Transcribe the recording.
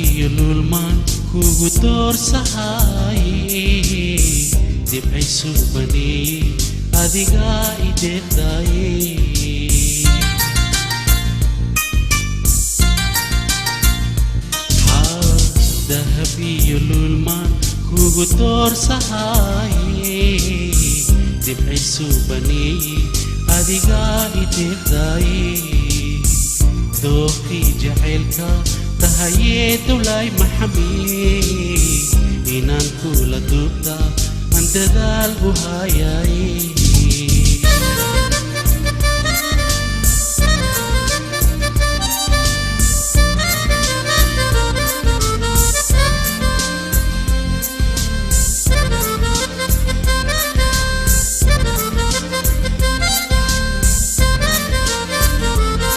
iyo lulmaan kugu doorsahaye dibcaysu baneeye adigaa i deeqdaaye dahab iyo lulmaan kugu doorsahaye dibcaysu baneeye adigaa i deeqdaaye dooqii jacaylka tahayee dowlaay maxamee inaan kula duubta aan dadaal u haayaaye